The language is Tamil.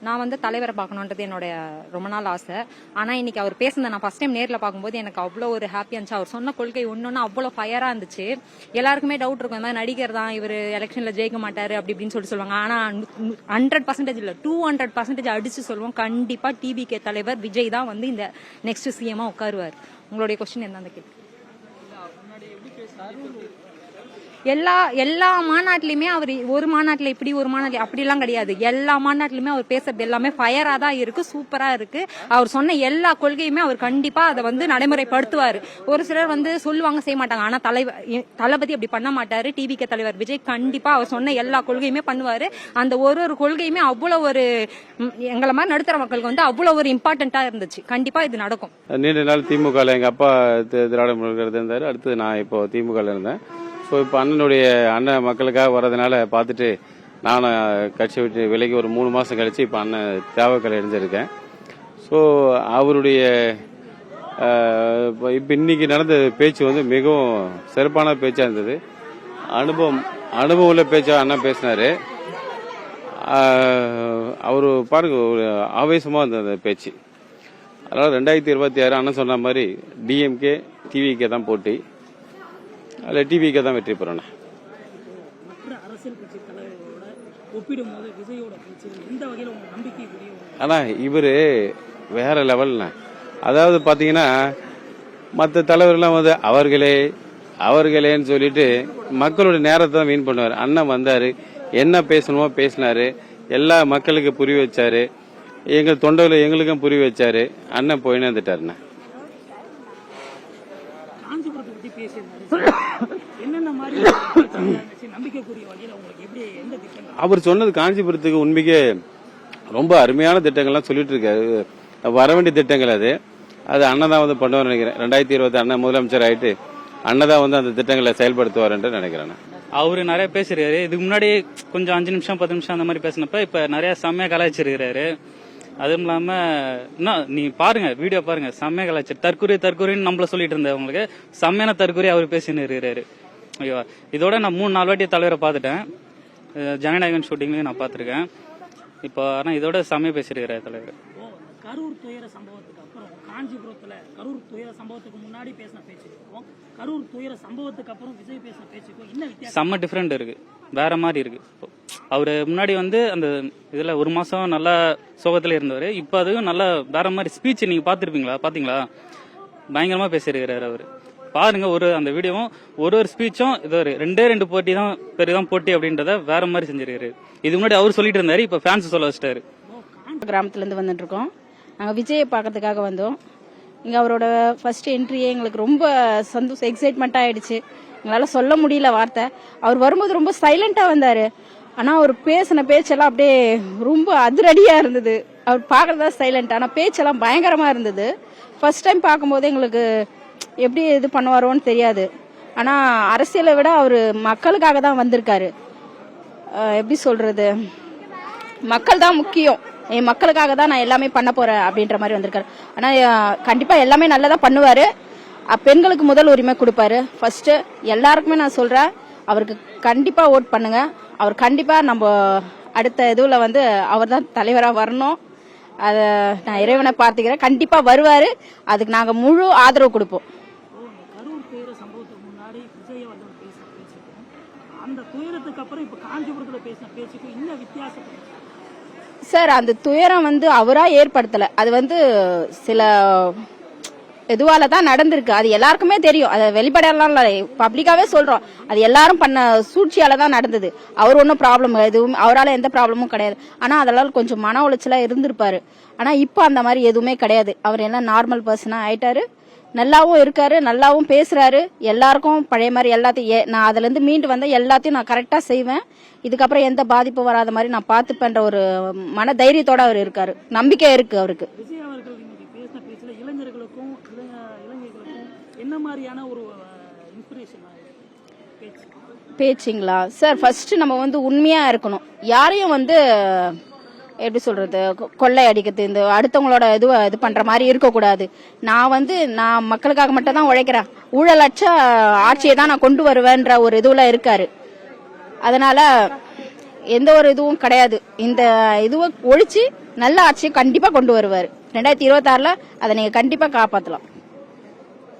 நான் வந்து தலைவரை பார்க்கணுன்றது என்னோட ரொம்ப நாள் ஆசை. ஆனா இன்னைக்கு அவர் பேசுனதை நான் ஃபர்ஸ்ட் டைம் நேர்ல பார்க்கும்போது எனக்கு அவ்வளோ ஒரு ஹாப்பியா இருந்துச்சு. அவர் சொன்ன கொள்கை ஒன்னொன்னு அவ்வளோ ஃபயரா இருந்துச்சு. எல்லாருக்குமே டவுட் இருக்கும், இந்த மாதிரி நடிகர் தான் இவர் எலெக்ஷன்ல ஜெயிக்க மாட்டாரு அப்படி இப்படின்னு சொல்லுவாங்க. ஆனா 100% இல்ல 200% அடிச்சு சொல்லுவோம், கண்டிப்பா டிவிகே தலைவர் விஜய் தான் வந்து இந்த நெக்ஸ்ட் சிஎம்மா உட்காருவார். உங்களுடைய கொஸ்டின் என்ன அந்த கேள்வி? எல்லா மாநாட்டிலுமே அவர் ஒரு மாநாட்டில் இப்படி ஒரு மாநாட்டில் அப்படிலாம் கிடையாது. எல்லா மாநாட்டிலுமே அவர் பேசுறது எல்லாமே ஃபயரா தான் இருக்கு, சூப்பரா இருக்கு. அவர் சொன்ன எல்லா கொள்கையுமே அவர் கண்டிப்பா அதை வந்து நடைமுறைப்படுத்துவார். ஒரு சிலர் வந்து சொல்லுவாங்க செய்ய மாட்டாங்க, ஆனா தளபதி அப்படி பண்ண மாட்டாரு. டிவிகே தலைவர் விஜய் கண்டிப்பா அவர் சொன்ன எல்லா கொள்கையுமே பண்ணுவாரு. அந்த ஒரு கொள்கையுமே அவ்வளவு ஒரு எங்களை மாதிரி நடுத்தர மக்களுக்கு வந்து அவ்வளவு ஒரு இம்பார்ட்டன்டா இருந்துச்சு. கண்டிப்பா இது நடக்கும். நீண்ட நாள் திமுக எங்க அப்பா திராவிட முன்னேற்ற இருந்தாரு, அடுத்து நான் இப்போ திமுக இருந்தேன். ஸோ இப்போ அண்ணன் மக்களுக்காக வர்றதுனால பார்த்துட்டு நானும் கட்சி விட்டு விலகி ஒரு 3 மாதம் கழிச்சு இப்போ அண்ணன் தேவக்கலை இணைஞ்சிருக்கேன். ஸோ அவருடைய இப்போ இன்னைக்கு நடந்த பேச்சு வந்து மிகவும் சிறப்பான பேச்சாக இருந்தது. அனுபவம் உள்ள பேச்சா அண்ணன் பேசினாரு. அவர் பாருங்க ஒரு ஆவேசமாக இருந்தது அந்த பேச்சு. அதனால 2026 அண்ணன் சொன்ன மாதிரி டிஎம்கே டிவிகே தான் போட்டி, அதில் டிவிக்கு தான் வெற்றி பெறணும். ஆனா இவரு வேற லெவல்ல. அதாவது பாத்தீங்கன்னா மற்ற தலைவர்கள்லாம் வந்து அவர்களேன்னு சொல்லிட்டு மக்களோட நேரத்தை தான் வீண் பண்ணுவார். அண்ணன் வந்தாரு, என்ன பேசணுமோ பேசினாரு, எல்லா மக்களுக்கு புரிய வச்சாரு, எங்க தொண்டர்களை எங்களுக்கும் புரிய வச்சாரு. அண்ணன் போயின்னு வந்துட்டாருண்ணா. அவர் சொன்னது காஞ்சிபுரத்துக்கு உண்மைக்கே ரொம்ப அருமையான திட்டங்கள்லாம் சொல்லிட்டு இருக்காரு. வர வேண்டிய திட்டங்கள் அது அண்ணன் தான் வந்து பண்ணுவார் நினைக்கிறேன். 2020 அண்ணன் முதலமைச்சர் ஆயிட்டு அண்ணன் தான் வந்து அந்த திட்டங்களை செயல்படுத்துவார் என்று நினைக்கிறேன். அவரு நிறைய பேசிருக்காரு. இதுக்கு முன்னாடி கொஞ்சம் 5 நிமிஷம் 10 நிமிஷம் அந்த மாதிரி பேசினப்ப இப்ப நிறைய செம்மையா கலாய்ச்சிருக்காரு. அதுவும் இல்லாம நீ பாருங்க, வீடியோ பாருங்க, செம்மையா கலாய்ச்சி தற்கொலைன்னு நம்மள சொல்லிட்டு இருந்தவங்களுக்கு செம்மையான தற்கொலை அவர் பேசின்னு இருக்கிறாரு. ஓகேவா? இதோட நான் 3-4 வாட்டி தலைவரை பார்த்துட்டேன். ஜனநாயகன் ஷூட்டிங்லயும் நான் பார்த்திருக்கேன். இப்போ ஆனா இதோட செம்மையா பேசிருக்கிறார் தலைவர். கரூர் துயர சம்பவத்துக்கு அப்புறம் காஞ்சிபுரத்துல கரூர் துயர சம்பவத்துக்கு முன்னாடி பேசின பேச்சுக்கும் கரூர் துயர சம்பவத்துக்கு அப்புறம் விஜய் பேசின பேச்சுக்கும் என்ன வித்தியாசம்? செம்ம டிஃபரெண்ட் இருக்கு, வேற மாதிரி இருக்கு. அவரு முன்னாடி வந்து அந்த இதுல 1 மாசம் நல்லா சோகத்துல இருந்தவரு, இப்ப அதுவும் நல்லா வேற மாதிரி ஸ்பீச் நீங்க பாத்தீங்களா? பயங்கரமா பேசிருக்கிறாரு அவரு. பாருங்க, அந்த வீடியோவும் ஒரு ஸ்பீச்சும் இது 2 போட்டி தான் பெரிதான் போட்டி அப்படின்றத வேற மாதிரி செஞ்சிருக்காரு. இது முன்னாடி அவர் சொல்லிட்டு இருந்தாரு, இப்ப ஃபேன்ஸ் சொல்ல வச்சிட்டாரு. கிராமத்துல இருந்து வந்துட்டு இருக்கோம். நாங்க விஜயை பார்க்கறதுக்காக வந்தோம். இங்க அவரோட ஃபர்ஸ்ட் என்ட்ரியே எங்களுக்கு ரொம்ப சந்தோஷம், எக்ஸைட்மெண்ட் ஆயிடுச்சு. எங்களால சொல்ல முடியல வார்த்தை. அவர் வரும்போது ரொம்ப சைலண்டா வந்தாரு. ஆனா அவர் பேசின பேச்செல்லாம் அப்படியே ரொம்ப அதிரடியா இருந்தது. அவர் பாக்குறதா சைலண்ட், ஆனா பேச்செல்லாம் பயங்கரமா இருந்தது. ஃபர்ஸ்ட் டைம் பார்க்கும்போது எங்களுக்கு எப்படி இது பண்ணுவாரோன்னு தெரியாது. ஆனா அரசியலை விட அவரு மக்களுக்காக தான் வந்திருக்காரு. எப்படி சொல்றது, மக்கள் தான் முக்கியம், என் மக்களுக்காக தான் நான் எல்லாமே பண்ண போறேன் அப்படின்ற மாதிரி வந்திருக்காரு. ஆனா கண்டிப்பா எல்லாமே நல்லதா பண்ணுவாரு. பெண்களுக்கு முதல் உரிமை கொடுப்பாரு. ஃபர்ஸ்ட் எல்லாருக்குமே நான் சொல்றேன், அவருக்கு கண்டிப்பா ஓட் பண்ணுங்க. அவர் கண்டிப்பா நம்ம அடுத்த இதுல வந்து அவர் தான் தலைவரா வரணும். அத நான் இறைவனை பார்த்துக்கிறேன், கண்டிப்பா வருவாரு. அதுக்கு நாங்க முழு ஆதரவு கொடுப்போம். கரூர் துயர சம்பவத்துக்கு முன்னாடி விஜய் அவர்கள் பேசின பேச்சுக்கும் அந்த துயரத்துக்கு அப்புறம் இப்ப காஞ்சிபுரத்துல பேசின பேச்சுக்கும் என்ன வித்தியாசம் சார்? அந்த துயரம் வந்து அவரா ஏற்படுத்தல, அது வந்து சில எதுவால தான் நடந்திருக்கு. அது எல்லாருக்குமே தெரியும், அதை வெளிப்படையெல்லாம் பப்ளிக்காவே சொல்றோம். அது எல்லாரும் பண்ண சூழ்ச்சியால தான் நடந்தது. அவர் ஒன்றும் ப்ராப்ளம் எதுவும், அவரால் எந்த ப்ராப்ளமும் கிடையாது. ஆனா அதெல்லாம் கொஞ்சம் மன உளைச்சலா இருந்திருப்பாரு. ஆனா இப்ப அந்த மாதிரி எதுவுமே கிடையாது. அவர் எல்லாம் நார்மல் பர்சனா ஆயிட்டாரு, நல்லாவும் இருக்காரு, நல்லாவும் பேசுறாரு. எல்லாருக்கும் பழைய மாதிரி எல்லாத்தையும் நான் அதுல இருந்து மீண்டு வந்த எல்லாத்தையும் நான் கரெக்டா செய்வேன். இதுக்கப்புறம் எந்த பாதிப்பும் வராத மாதிரி நான் பார்த்துப்பேன்ற ஒரு மன தைரியத்தோட அவர் இருக்காரு, நம்பிக்கை இருக்கு அவருக்கு. விஜய் அவர்கள் இன்னைக்கு பேசின பேச்சுல இளைஞர்களுக்கும் இளைஞர்களுக்கும் என்ன மாதிரியான ஒரு இன்ஸ்பிரேஷன் பேச்சுங்களா சார்? ஃபர்ஸ்ட் நம்ம வந்து உண்மையா இருக்கணும். யாரையும் வந்து எப்படி சொல்றது, கொள்ளை அடிக்கிறது, இந்த அடுத்தவங்களோட இது பண்ற மாதிரி இருக்கக்கூடாது. நான் மக்களுக்காக மட்டும் தான் உழைக்கிறேன், ஊழலற்ற ஆட்சியை தான் நான் கொண்டு வருவேன்ற ஒரு இதுல இருக்காரு. அதனால எந்த ஒரு இதுவும் கிடையாது. இந்த இதுவை ஒழிச்சு நல்ல ஆட்சியை கண்டிப்பா கொண்டு வருவாரு. 2026ல அதை நீங்க கண்டிப்பா காப்பாத்தலாம்.